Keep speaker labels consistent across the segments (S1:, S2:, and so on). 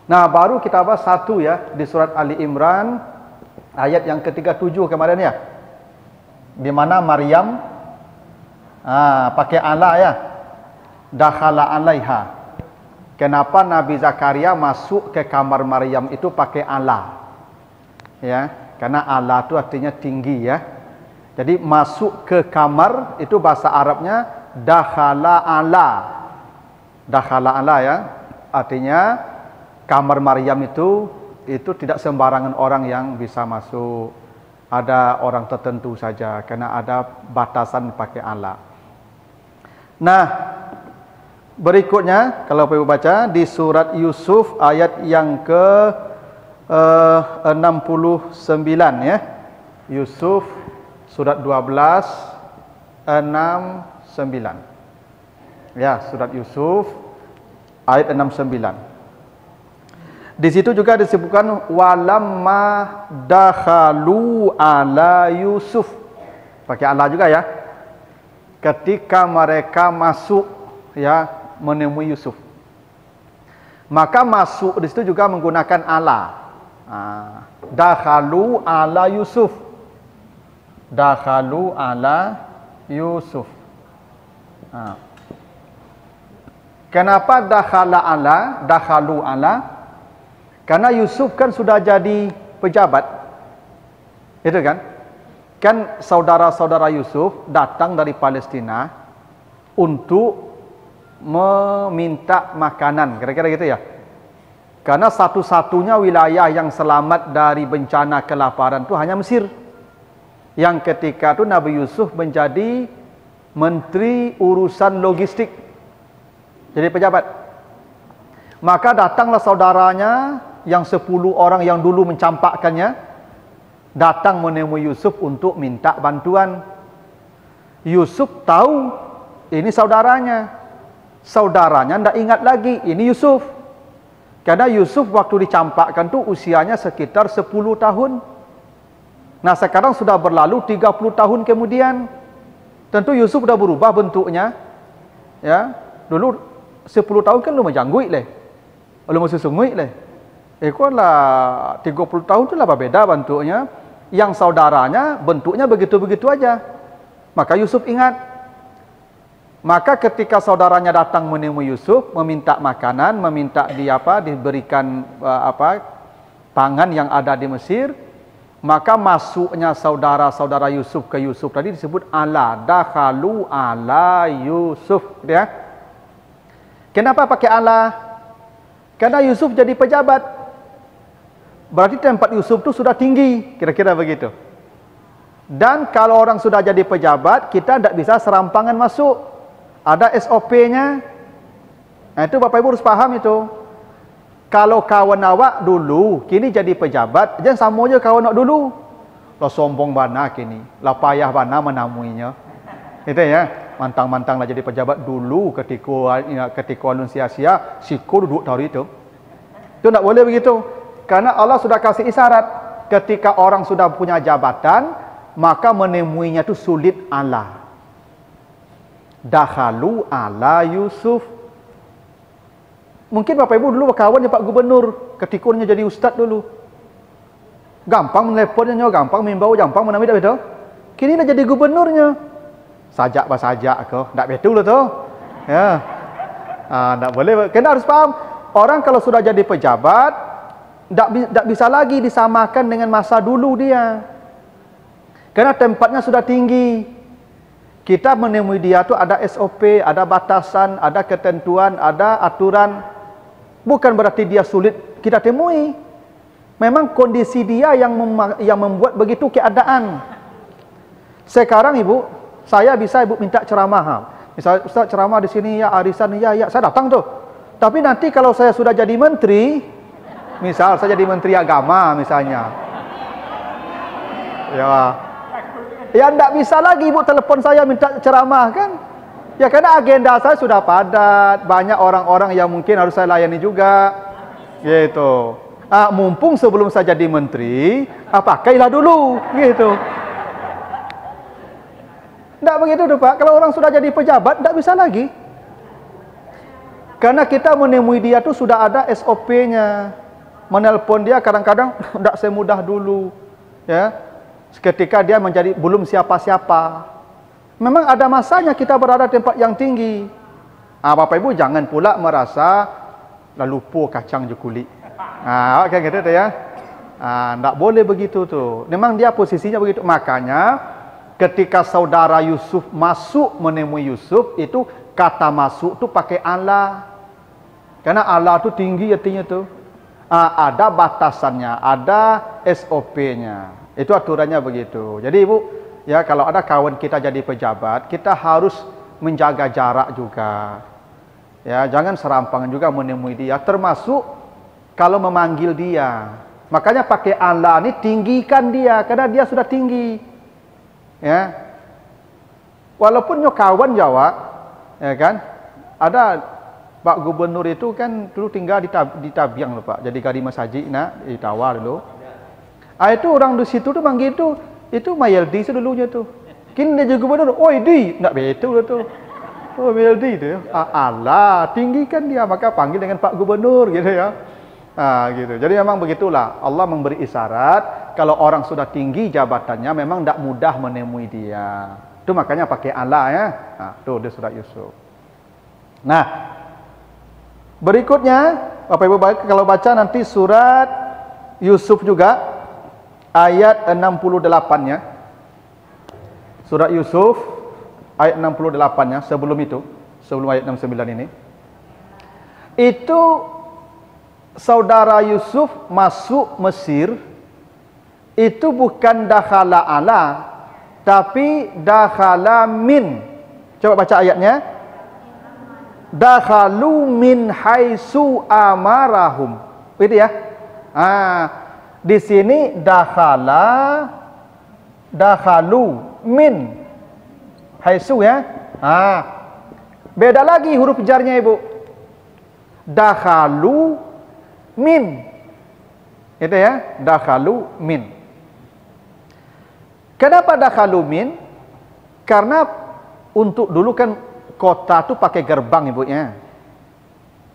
S1: Nah, baru kita bahas satu ya di surat Ali Imran ayat yang ke-37 kemarin ya. Di mana Maryam pakai ala ya. Dakhala alaiha. Kenapa Nabi Zakaria masuk ke kamar Maryam itu pakai ala? Ya, karena ala itu artinya tinggi ya. Jadi masuk ke kamar itu bahasa Arabnya dakhala ala. Dakhala ala ya. Artinya kamar Maryam itu tidak sembarangan orang yang bisa masuk. Ada orang tertentu saja karena ada batasan pakai ala. Nah, berikutnya kalau Bapak baca di surat Yusuf ayat yang ke 69 ya. Yusuf surat 12 69. Ya, surat Yusuf ayat 69. Di situ juga disebutkan walamma dakhalu ala Yusuf. Pakai ala juga ya. Ketika mereka masuk ya menemui Yusuf. Maka masuk di situ juga menggunakan ala. Dakhalu ala Yusuf. Dakhalu ala Yusuf. Kenapa dakhalu ala? Karena Yusuf kan sudah jadi pejabat. Itu kan? Kan saudara-saudara Yusuf datang dari Palestina untuk meminta makanan. Kira-kira gitu ya. Karena satu-satunya wilayah yang selamat dari bencana kelaparan itu hanya Mesir. Yang ketika itu Nabi Yusuf menjadi menteri urusan logistik. Jadi pejabat. Maka datanglah saudaranya yang 10 orang yang dulu mencampakkannya datang menemui Yusuf untuk minta bantuan. Yusuf tahu ini saudaranya. Saudaranya tidak ingat lagi ini Yusuf. Karena Yusuf waktu dicampakkan tu usianya sekitar 10 tahun. Nah, sekarang sudah berlalu 30 tahun kemudian. Tentu Yusuf sudah berubah bentuknya. Ya, dulu 10 tahun kan lu menjangguit leh. Lu masih sungguh leh. Lah 30 tahun tu lah berbeda bentuknya. Yang saudaranya bentuknya begitu-begitu aja. Maka Yusuf ingat. Maka ketika saudaranya datang menemui Yusuf, meminta makanan, meminta diberikan pangan yang ada di Mesir, maka masuknya saudara-saudara Yusuf ke Yusuf tadi disebut ala, dakhalu ala Yusuf, ya. Kenapa pakai ala? Karena Yusuf jadi pejabat. Berarti tempat Yusuf itu sudah tinggi, kira-kira begitu. Dan kalau orang sudah jadi pejabat, kita tidak bisa serampangan masuk. Ada SOP-nya. Nah, itu Bapak Ibu harus paham itu. Kalau kawan awak dulu, kini jadi pejabat, jangan sama aja kawan awak dulu. Lah sombong bana kini, lah payah bana menamuinya. Itu ya, mantang-mantang lah jadi pejabat dulu ketika ulun sia-sia, siku duduk tahu itu. Itu tidak boleh begitu. Karena Allah sudah kasih isyarat, ketika orang sudah punya jabatan, maka menemuinya itu sulit ala. Dakhalu ala Yusuf. Mungkin Bapak Ibu dulu berkawan dengan Pak Gubernur ketika dia jadi ustaz dulu. Gampang meneleponnya, gampang membau, gampang menamai dak betul. Kini dah jadi gubernurnya. Sajak kau, ndak betul tu. Ya. Ndak boleh. Kena harus paham, orang kalau sudah jadi pejabat ndak bisa lagi disamakan dengan masa dulu dia. Karena tempatnya sudah tinggi. Kita menemui dia tu ada SOP, ada batasan, ada ketentuan, ada aturan. Bukan berarti dia sulit kita temui. Memang kondisi dia yang membuat begitu keadaan. Sekarang Ibu, saya bisa Ibu minta ceramah. Misalnya Ustaz ceramah di sini ya, arisan ya, saya datang tuh. Tapi nanti kalau saya sudah jadi menteri, misal saya jadi menteri agama misalnya. Ya enggak bisa lagi Ibu telepon saya minta ceramah kan? Ya karena agenda saya sudah padat, banyak orang-orang yang mungkin harus saya layani juga. Gitu. Mumpung sebelum saya jadi menteri, pakailah dulu gitu. Enggak begitu tuh Pak. Kalau orang sudah jadi pejabat enggak bisa lagi. Karena kita menemui dia tuh sudah ada SOP-nya. Menelpon dia kadang-kadang tidak semudah dulu, ya. Ketika dia menjadi belum siapa-siapa. Memang ada masanya kita berada di tempat yang tinggi. Bapak Ibu jangan pula merasa lupa kacang je kulit. Kan gitu tuh ya. Tidak boleh begitu tuh. Memang dia posisinya begitu. Makanya ketika saudara Yusuf masuk menemui Yusuf, itu kata masuk tuh pakai Allah. Karena Allah tuh tinggi artinya tuh. Ada batasannya, ada SOP-nya. Itu aturannya begitu. Jadi Ibu, ya kalau ada kawan kita jadi pejabat, kita harus menjaga jarak juga. Ya, jangan serampangan juga menemui dia, termasuk kalau memanggil dia. Makanya pakai Allah ini tinggikan dia karena dia sudah tinggi. Ya. Walaupun nyo kawan Jawa, ya kan? Ada Pak Gubernur itu kan dulu tinggal di Tabiang loh Pak. Jadi Kadi Masjid di Tawar dulu. Itu orang di situ tuh manggil itu Mayeldi sedulunya tuh. Kini dia juga gubernur, oi di, enggak betul tuh. Oh Mayeldi itu. Allah, tinggikan dia maka panggil dengan Pak Gubernur gitu ya. Gitu. Jadi memang begitulah. Allah memberi isyarat kalau orang sudah tinggi jabatannya memang tidak mudah menemui dia. Itu makanya pakai Allah ya. Tuh dia surat Yusuf. Nah, berikutnya Bapak Ibu kalau baca nanti surat Yusuf juga ayat 68-nya. Surat Yusuf ayat 68-nya sebelum ayat 69 ini. Itu saudara Yusuf masuk Mesir itu bukan dakhala ala tapi dakhala min. Coba baca ayatnya. Dakhalu min haitsu amarahum. Itu ya. Di sini dakhalu min haitsu ya. Beda lagi huruf jarnya Ibu. Dakhalu min. Itu ya, dakhalu min. Kenapa dakhalu min? Karena untuk dulu kan kota itu pakai gerbang Ibu ya.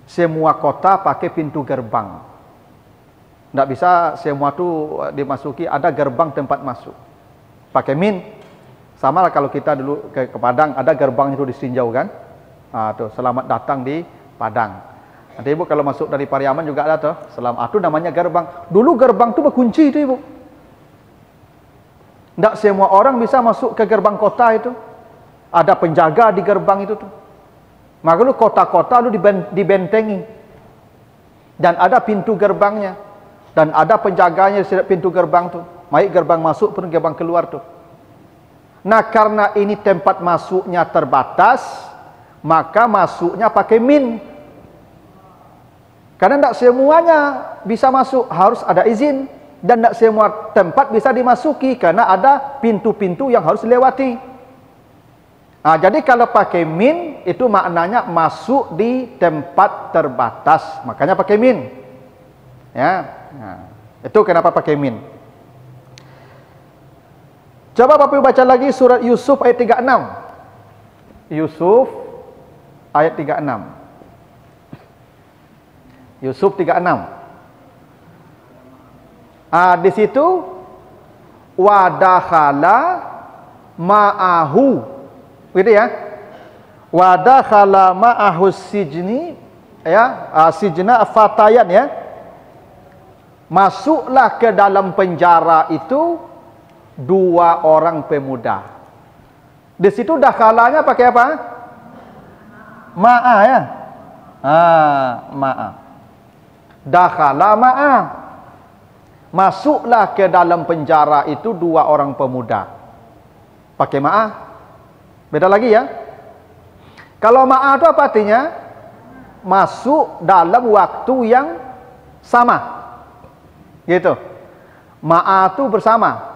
S1: Semua kota pakai pintu gerbang. Tidak bisa semua itu dimasuki, ada gerbang tempat masuk. Pakai min. Sama lah kalau kita dulu ke Padang, ada gerbang itu disinjau kan. Tuh, selamat datang di Padang. Nanti Ibu kalau masuk dari Pariaman juga ada tuh. Selamat, itu namanya gerbang. Dulu gerbang itu berkunci itu Ibu. Tidak semua orang bisa masuk ke gerbang kota itu. Ada penjaga di gerbang itu tuh. Maka lu kota-kota lu dibentengi. Dan ada pintu gerbangnya. Dan ada penjaganya di pintu gerbang tuh. Baik gerbang masuk pun gerbang keluar tuh. Nah karena ini tempat masuknya terbatas, maka masuknya pakai min. Karena tidak semuanya bisa masuk, harus ada izin. Dan tidak semua tempat bisa dimasuki karena ada pintu-pintu yang harus dilewati. Jadi kalau pakai min itu maknanya masuk di tempat terbatas, makanya pakai min. Ya, itu kenapa pakai min. Coba Bapak baca lagi surat Yusuf ayat 36. Yusuf ayat 36. Yusuf 36. Di situ wadakhala ma'ahu. Gitu ya. Wadakhala ma'ahu sijni ya, sijna fatayan ya. Masuklah ke dalam penjara itu dua orang pemuda. Di situ dakhalanya pakai apa? Ma'a ya. Ma'a. Dakhala ma'a. Masuklah ke dalam penjara itu dua orang pemuda. Pakai ma'a. Beda lagi ya. Kalau ma'a itu apa artinya? Masuk dalam waktu yang sama. Gitu. Ma'a itu bersama.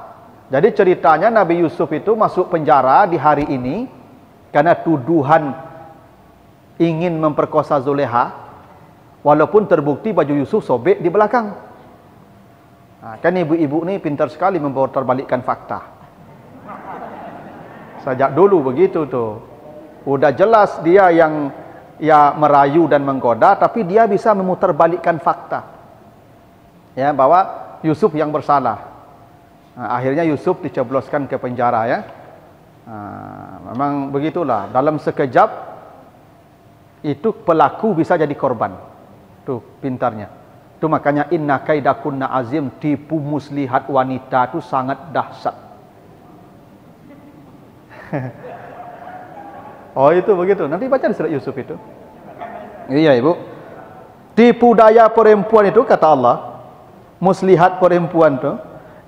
S1: Jadi ceritanya Nabi Yusuf itu masuk penjara di hari ini karena tuduhan ingin memperkosa Zuleha, walaupun terbukti baju Yusuf sobek di belakang. Kan ibu-ibu ini pintar sekali memperbalikkan fakta. Sejak dulu begitu tuh. Udah jelas dia yang ya merayu dan menggoda, tapi dia bisa memutarbalikkan fakta. Ya, bahwa Yusuf yang bersalah. Akhirnya Yusuf dicebloskan ke penjara ya. Memang begitulah, dalam sekejap itu pelaku bisa jadi korban. Tuh pintarnya. Itu makanya inna kaidakunna azim, tipu muslihat wanita itu sangat dahsyat. Oh itu begitu. Nanti baca di surat Yusuf itu. Iya Ibu. Tipu daya perempuan itu kata Allah, muslihat perempuan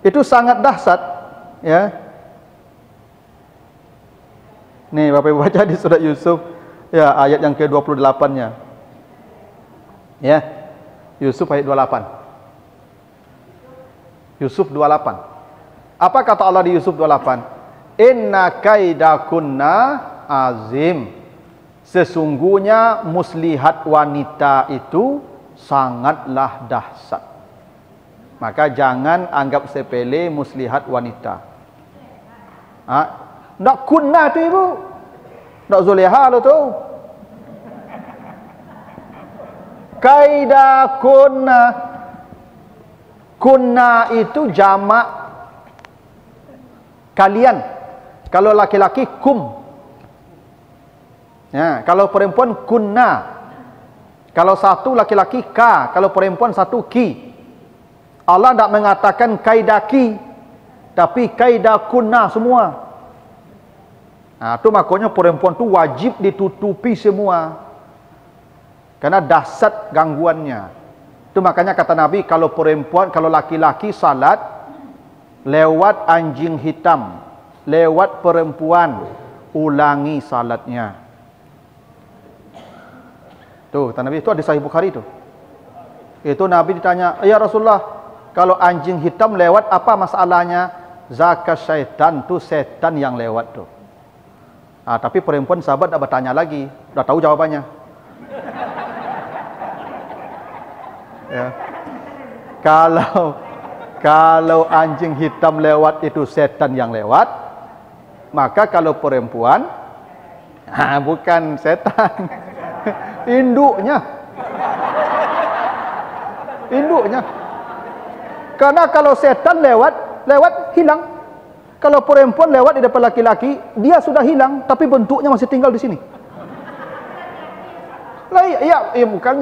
S1: itu sangat dahsyat ya. Nih Bapak Ibu baca di surat Yusuf ya, ayat yang ke-28-nya. Ya. Yusuf ayat 28. Yusuf 28. Apa kata Allah di Yusuf 28? Inna kaidakunna azim. Sesungguhnya muslihat wanita itu sangatlah dahsyat. Maka jangan anggap sepele muslihat wanita. Ndak kunna tu Ibu. Ndak Zuleha lo tu. Kaida kunna. Kunna itu jamak kalian. Kalau laki-laki kum. Ya, kalau perempuan kunna. Kalau satu laki-laki ka, kalau perempuan satu ki. Allah tidak mengatakan kaidaki, tapi kaidakunna semua. Nah, itu makanya perempuan itu wajib ditutupi semua. Karena dahsyat gangguannya. Itu makanya kata Nabi, kalau perempuan, kalau laki-laki salat lewat anjing hitam, lewat perempuan, ulangi salatnya. Tuh, kata Nabi, itu ada Sahih Bukhari itu. Itu Nabi ditanya, ya Rasulullah, kalau anjing hitam lewat apa masalahnya? Zakat syaitan, tu setan yang lewat tuh. Tapi perempuan sahabat tak bertanya lagi, sudah tahu jawabannya. Ya. Kalau anjing hitam lewat itu setan yang lewat, maka kalau perempuan bukan setan, induknya. Karena kalau setan lewat hilang. Kalau perempuan lewat di depan laki-laki, dia sudah hilang, tapi bentuknya masih tinggal di sini. Lah iya, bukan.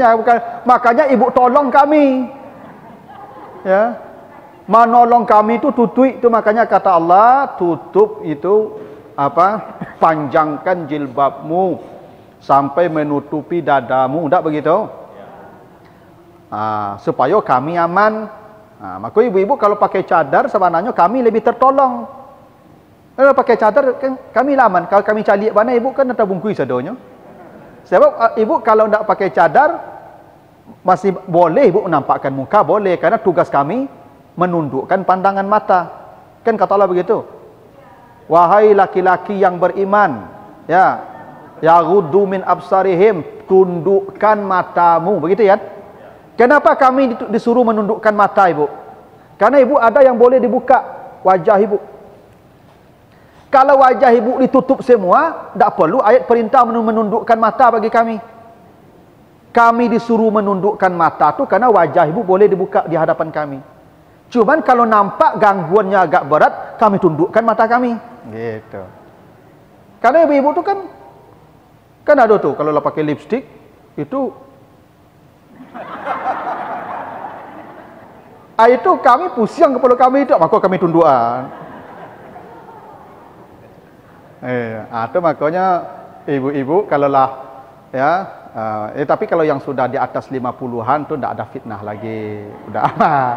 S1: Makanya ibu tolong kami. Ya. Menolong kami itu tutui itu, makanya kata Allah, tutup itu apa? Panjangkan jilbabmu sampai menutupi dadamu, enggak begitu? Supaya kami aman. Maka ibu-ibu kalau pakai cadar sebenarnya kami lebih tertolong. Kalau pakai cadar kan kami aman. Kalau kami calik mana ibu kan ada bungkui sadonyo. Sebab ibu kalau tidak pakai cadar masih boleh ibu menampakkan muka, boleh, karena tugas kami menundukkan pandangan mata. Kan kata Allah begitu. Wahai laki-laki yang beriman, ya, yaghuddu min absarihim, tundukkan matamu, begitu ya? Kenapa kami disuruh menundukkan mata ibu? Karena ibu ada yang boleh dibuka wajah ibu. Kalau wajah ibu ditutup semua, tak perlu ayat perintah menundukkan mata bagi kami. Kami disuruh menundukkan mata tu karena wajah ibu boleh dibuka di hadapan kami. Cuman kalau nampak gangguannya agak berat, kami tundukkan mata kami. Gitu. Karena ibu-ibu tu kan ada tuh kalau pakai lipstick itu itu kami pusing kepala kami itu, maka kami tundukan. Itu makanya ibu-ibu kalaulah ya, tapi kalau yang sudah di atas 50-an tu tidak ada fitnah lagi, udah aman.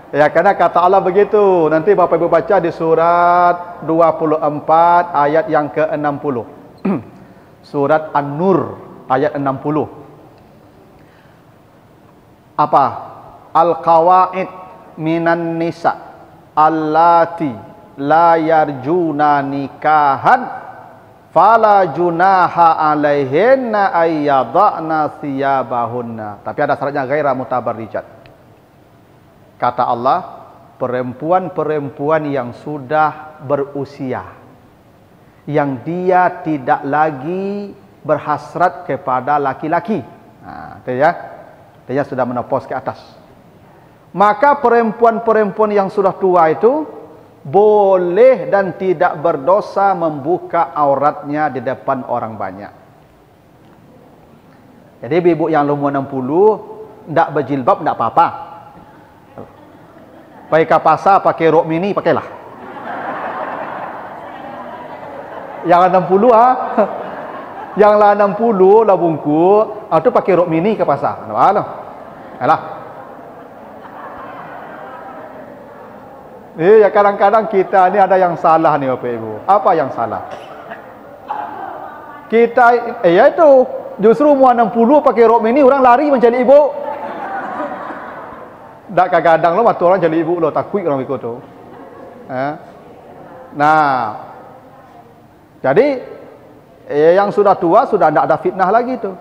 S1: Ya, karena kata Allah begitu. Nanti Bapak Ibu baca di surat 24 ayat yang ke-60. Surat An-Nur ayat 60. Apa? Al-qawaid minan nisa allati la yarjuna nikahan fala junaha alaihinna ayyadana thiyabahunna. Tapi ada syaratnya, ghaira mutabarrijat. Kata Allah, perempuan-perempuan yang sudah berusia, yang dia tidak lagi berhasrat kepada laki-laki. Itu ya. Dia sudah menopos ke atas. Maka perempuan-perempuan yang sudah tua itu boleh dan tidak berdosa membuka auratnya di depan orang banyak. Jadi ibu yang umur 60 tidak berjilbab tidak apa-apa. Pergi ke pasar pakai rok mini pakailah. Yang 60 yang lah 60 lah bungkuk, itu pakai rok mini ke pasar. Alah. Ya kadang-kadang kita ni ada yang salah ni Bapak Ibu. Apa yang salah? Kita ya itu justru umur 60 pakai rok mini orang lari mencari ibu. Tak kadang-kadang lo waktu orang cari ibu lo takut orang ikut tu. Nah. Jadi yang sudah tua sudah tidak ada fitnah lagi tu.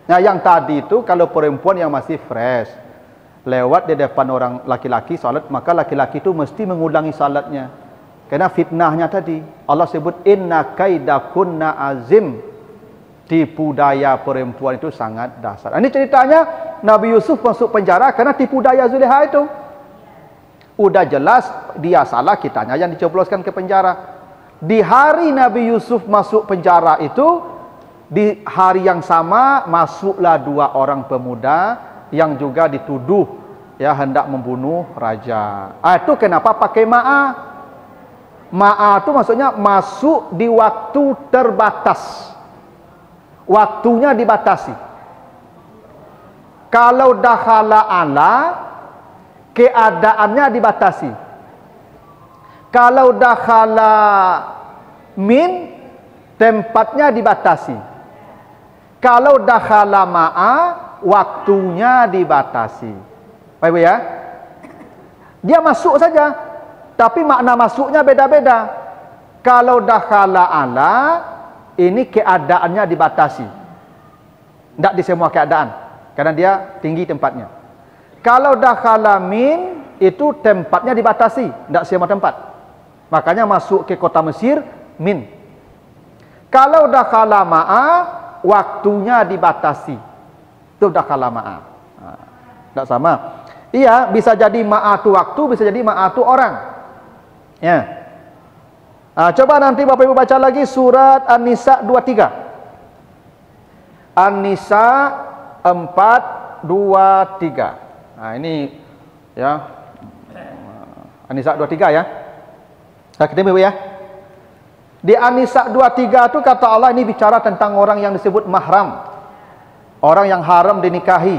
S1: Nah yang tadi tu kalau perempuan yang masih fresh lewat di depan orang laki-laki salat, maka laki-laki itu mesti mengulangi salatnya. Karena fitnahnya tadi Allah sebut inna kaidakunna azim. Tipu daya perempuan itu sangat dahsyat. Ini ceritanya Nabi Yusuf masuk penjara karena tipu daya Zulekha itu. Udah jelas dia salah, kitanya yang dicobloskan ke penjara. Di hari Nabi Yusuf masuk penjara itu, di hari yang sama masuklah 2 orang pemuda yang juga dituduh ya hendak membunuh raja. Itu kenapa pakai ma'a? Ma'a itu maksudnya masuk di waktu terbatas. Waktunya dibatasi. Kalau dakhala ala, keadaannya dibatasi. Kalau dakhala min, tempatnya dibatasi. Kalau dakhala ma'a, waktunya dibatasi. Baik ya? Dia masuk saja, tapi makna masuknya beda-beda. Kalau dakhala ala, ini keadaannya dibatasi. Tidak di semua keadaan, karena dia tinggi tempatnya. Kalau dakhala min, itu tempatnya dibatasi, tidak semua tempat. Makanya masuk ke kota Mesir, min. Kalau dakhala ma'a, waktunya dibatasi. Itu dakhala ma'a. Tidak sama. Iya, bisa jadi ma'atu waktu, bisa jadi ma'atu orang. Ya. Coba nanti Bapak Ibu baca lagi surat An-Nisa 23. An-Nisa 4:23. Ini ya. An-Nisa 23 ya. Kita ya. Di An-Nisa 23 itu kata Allah ini bicara tentang orang yang disebut mahram. Orang yang haram dinikahi.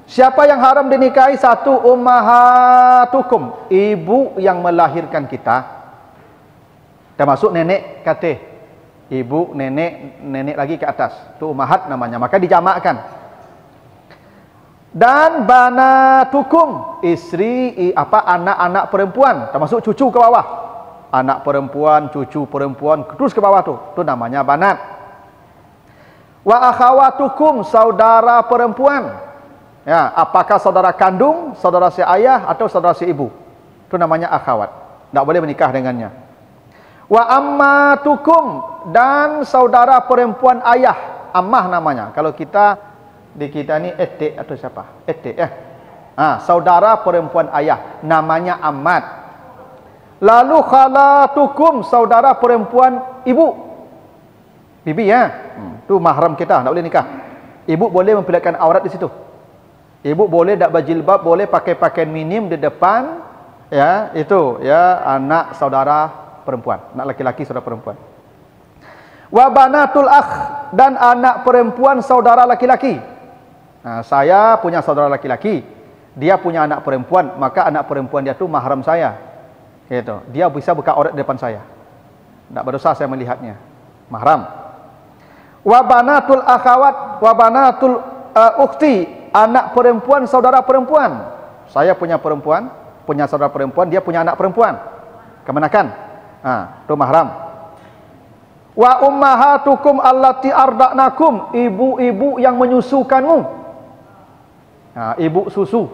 S1: Siapa yang haram dinikahi? 1, ummahatukum, ibu yang melahirkan kita. Termasuk nenek katih. Ibu, nenek lagi ke atas. Itu ummahat namanya. Maka dijamakkan. Dan banatukum, istri anak-anak perempuan, termasuk cucu ke bawah. Anak perempuan, cucu perempuan, terus ke bawah tu. Itu namanya banat. Wa akhawatukum, saudara perempuan. Ya, apakah saudara kandung, saudara si ayah atau saudara si ibu? Itu namanya akhawat. Tak boleh menikah dengannya. Wa ammatukum, dan saudara perempuan ayah, ammah namanya. Kalau di kita ni etik atau siapa? Etik ya. Saudara perempuan ayah namanya ammat. Lalu khalatukum, saudara perempuan ibu. Bibi ya. Itu mahram kita, tak boleh nikah. Ibu boleh memperlihatkan aurat di situ. Ibu boleh tak berjilbab, boleh pakai pakaian minim di depan, ya, itu ya anak saudara perempuan, anak laki-laki saudara perempuan. Wa banatul akh, dan anak perempuan saudara laki-laki. Saya punya saudara laki-laki, dia punya anak perempuan, maka anak perempuan dia tu mahram saya. Gitu. Dia bisa buka aurat di depan saya. Tak berdosa saya melihatnya. Mahram. Wa banatul akhawat, wa banatul ukhti, anak perempuan saudara perempuan. Saya punya perempuan, punya saudara perempuan, dia punya anak perempuan. Kemenakan. Itu mahram. Wa ummahatukum allati arda'nakum, ibu-ibu yang menyusukanmu. Ibu susu.